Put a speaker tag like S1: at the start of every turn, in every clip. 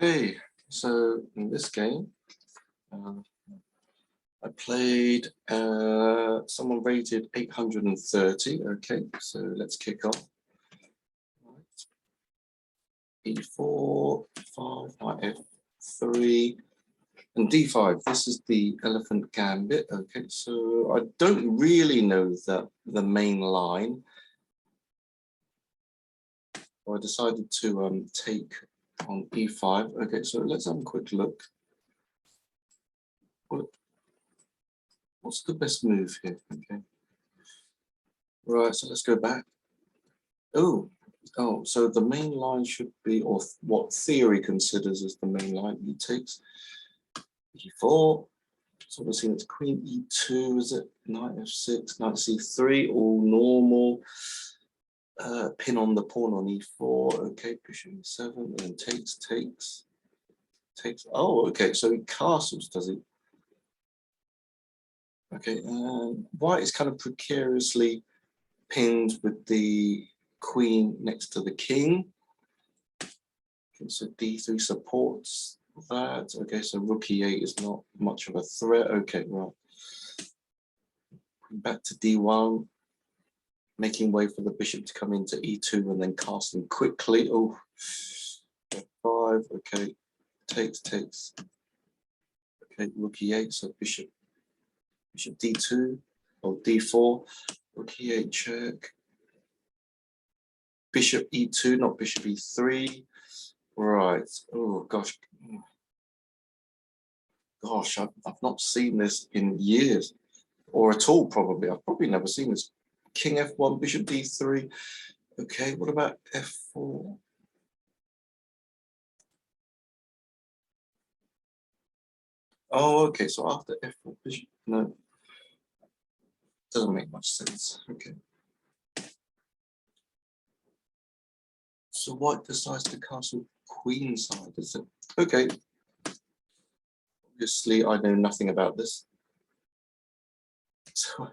S1: Okay, so in this game, I played someone rated 830. Okay, so let's kick off. E4, 5, knight F3, and D5. This is the elephant gambit. Okay, so I don't really know the main line. So I decided to take on E5. Okay, so let's have a quick look. What's the best move here? Okay. Right, so let's go back. Oh, so the main line should be, or what theory considers as the main line. He takes E4. So we're seeing it's Queen E2, is it? Knight F6, Knight C3, all normal. Pin on the pawn on E4. Okay, Bishop E7, and then takes. Oh, okay, so he castles, does he? Okay, white is kind of precariously pinned with the queen next to the king. Okay, so D3 supports that. Okay, so rook E8 is not much of a threat. Okay, right. Back to D1, making way for the bishop to come into E2 and then casting quickly. Oh, F5. Okay, takes. Okay, rook E8. So bishop D2 or D4. Rook E8 check. Bishop E2, not bishop E3. Right. Oh gosh. Gosh, I've not seen this in years, or at all probably. I've probably never seen this. King F1, bishop D3. Okay, what about F4? Oh, okay, so after F4, bishop, no. Doesn't make much sense. Okay. So white decides to castle queenside, is it? Okay. Obviously, I know nothing about this. So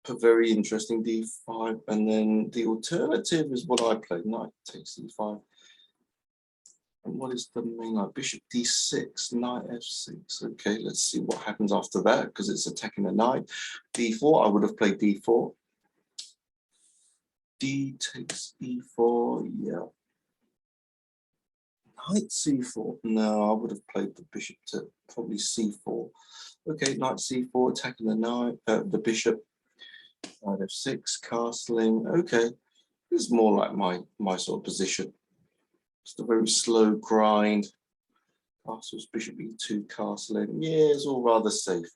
S1: a very interesting D5, and then the alternative is what I played. Knight takes E5. And what is the main line? Bishop D6, Knight F6. Okay, let's see what happens after that, because it's attacking the knight. D4, I would have played D4. D takes E4, yeah. Knight C4. No, I would have played the bishop to probably C4. Okay, Knight C4, attacking the knight, the bishop. Knight F6, castling. Okay, this is more like my sort of position. Just a very slow grind. Castles, bishop E2, castling. Yeah, it's all rather safe.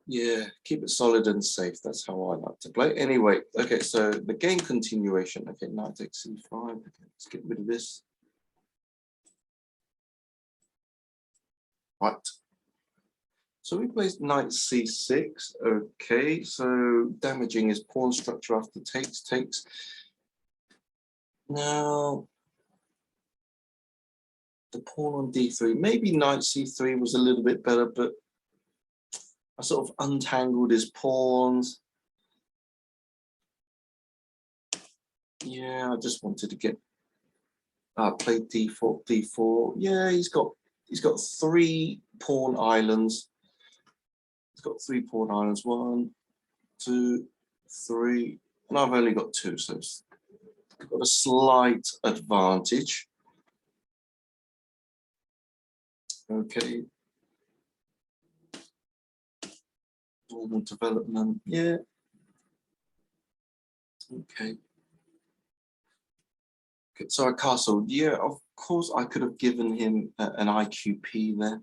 S1: Yeah, keep it solid and safe. That's how I like to play. Anyway, okay, so the game continuation. Okay, knight takes C5. Okay, let's get rid of this. Right. So we placed knight C6. Okay, so damaging his pawn structure after takes. Now, the pawn on D3. Maybe knight C3 was a little bit better, but I sort of untangled his pawns. Yeah, I just wanted to get played D4. Yeah, he's got 3 pawn islands. He's got 3 pawn islands. 1, 2, 3, and I've only got 2, so it's got a slight advantage. Okay. Normal development, yeah. Okay. So I castled. Yeah, of course I could have given him an IQP there,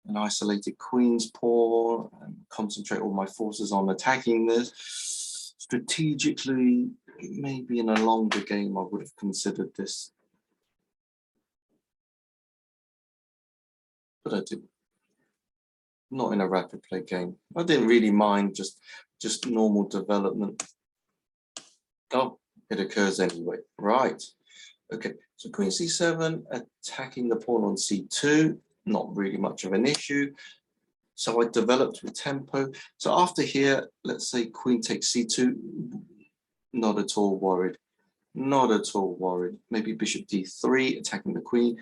S1: an isolated queen's pawn, and concentrate all my forces on attacking this. Strategically, maybe in a longer game I would have considered this, but I didn't. Not in a rapid play game. I didn't really mind just normal development. Oh, it occurs anyway. Right. Okay, so queen c7, attacking the pawn on c2, not really much of an issue. So I developed with tempo. So after here, let's say queen takes c2, not at all worried. Not at all worried. Maybe bishop d3, attacking the queen.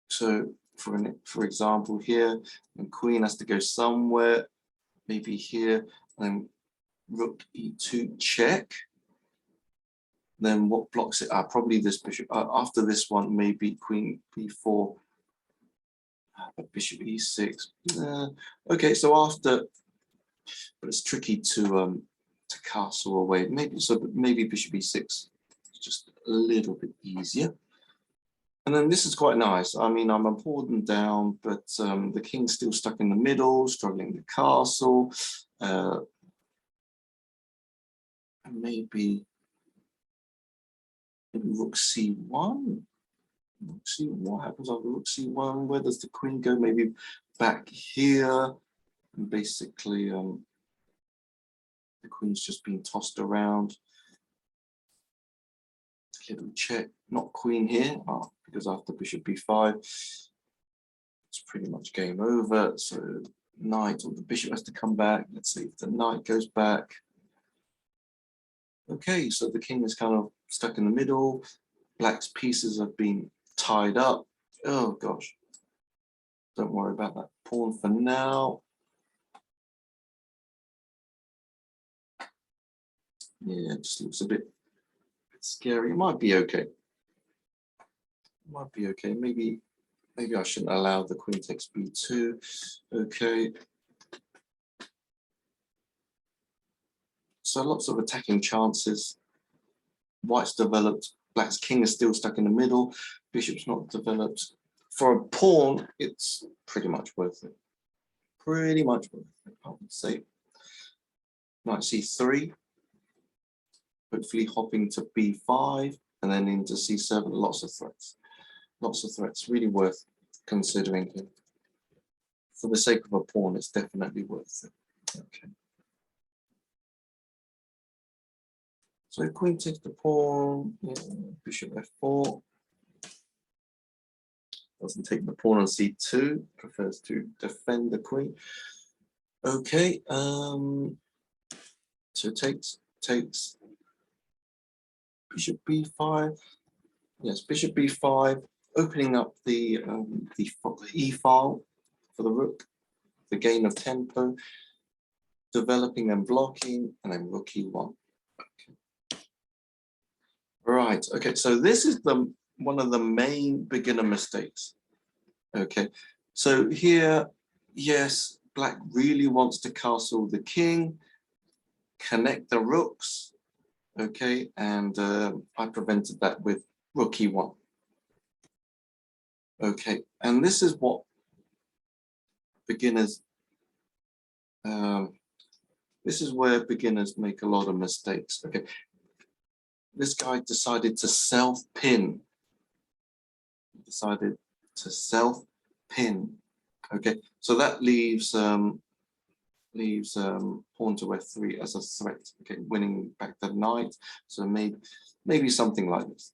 S1: So for example here, the queen has to go somewhere, maybe here, and rook e2 check. Then what blocks it? Probably this bishop. After this one, maybe queen b4, bishop e6. Okay, so after, but it's tricky to castle away. Maybe bishop e6, just a little bit easier. And then this is quite nice. I mean, I'm a pawn down, but the king's still stuck in the middle, struggling to castle. Maybe rook c1. Rook c1. What happens after rook c1? Where does the queen go? Maybe back here. And basically, the queen's just being tossed around. Little check. Not queen here, because after bishop b5, it's pretty much game over. So knight or the bishop has to come back. Let's see if the knight goes back. Okay, so the king is kind of stuck in the middle. Black's pieces have been tied up. Oh gosh. Don't worry about that pawn for now. Yeah, it just looks a bit scary. It might be okay. It might be okay. Maybe I shouldn't allow the queen takes b2. Okay. So lots of attacking chances. White's developed. Black's king is still stuck in the middle. Bishop's not developed. For a pawn, it's pretty much worth it. Pretty much worth it, I would say. Knight c3. Hopefully hopping to b5 and then into c7. Lots of threats. Lots of threats. Really worth considering here. For the sake of a pawn, it's definitely worth it. Okay. So queen takes the pawn, yeah, bishop f4. Doesn't take the pawn on c2, prefers to defend the queen. Okay, so takes bishop b5. Yes, bishop b5, opening up the e file for the rook, the gain of tempo, developing and blocking, and then rook e1. Right, okay, so this is one of the main beginner mistakes. Okay, so here, yes, black really wants to castle the king, connect the rooks, okay, and I prevented that with rook e1. Okay, and this is what beginners, this is where beginners make a lot of mistakes. Okay, this guy decided to self-pin. Okay, so that leaves pawn to f3 as a threat. Okay, winning back the knight. So maybe something like this.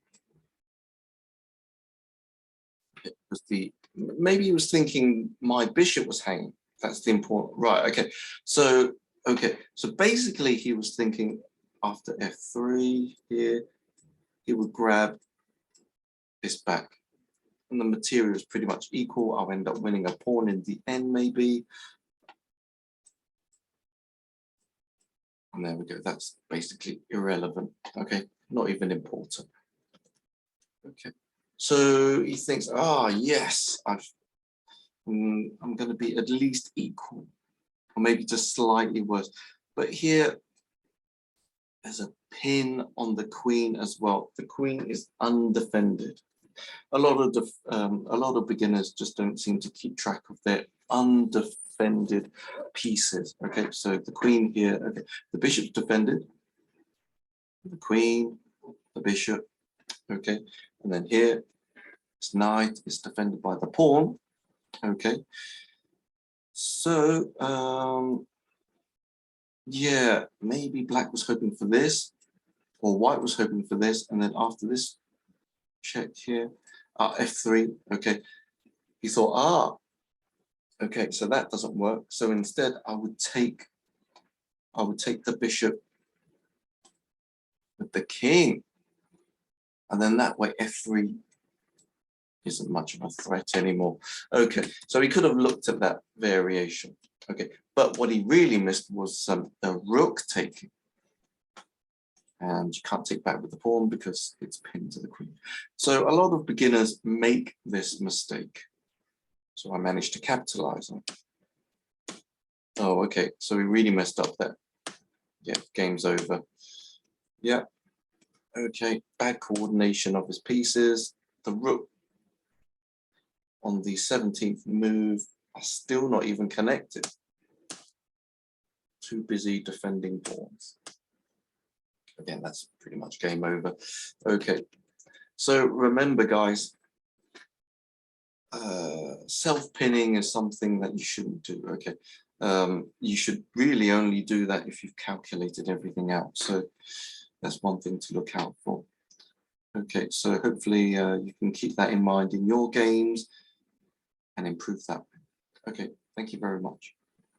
S1: Okay, because maybe he was thinking my bishop was hanging. That's the important, right? Okay, so basically he was thinking after f3 here, he would grab this back. And the material is pretty much equal. I'll end up winning a pawn in the end, maybe. And there we go. That's basically irrelevant. Okay, not even important. Okay, so he thinks, yes, I'm going to be at least equal, or maybe just slightly worse. But here, there's a pin on the queen as well. The queen is undefended. A lot of beginners just don't seem to keep track of their undefended pieces. Okay, so the queen here, okay, the bishop's defended, the queen, the bishop, okay, and then here, this knight is defended by the pawn, okay. So, yeah, maybe black was hoping for this, or white was hoping for this, and then after this check here, f3, okay, he thought, okay, so that doesn't work. So instead, I would take the bishop with the king. And then that way f3 isn't much of a threat anymore. Okay, so he could have looked at that variation. Okay, but what he really missed was the rook taking. And you can't take back with the pawn because it's pinned to the queen. So a lot of beginners make this mistake. So I managed to capitalize on it. Oh, okay, so we really messed up there. Yeah, game's over. Yeah, okay, bad coordination of his pieces. The rook on the 17th move are still not even connected. Too busy defending pawns. Again, that's pretty much game over. Okay, so remember, guys, self-pinning is something that you shouldn't do. Okay, you should really only do that if you've calculated everything out. So that's one thing to look out for. Okay, so hopefully you can keep that in mind in your games and improve that. Okay, thank you very much.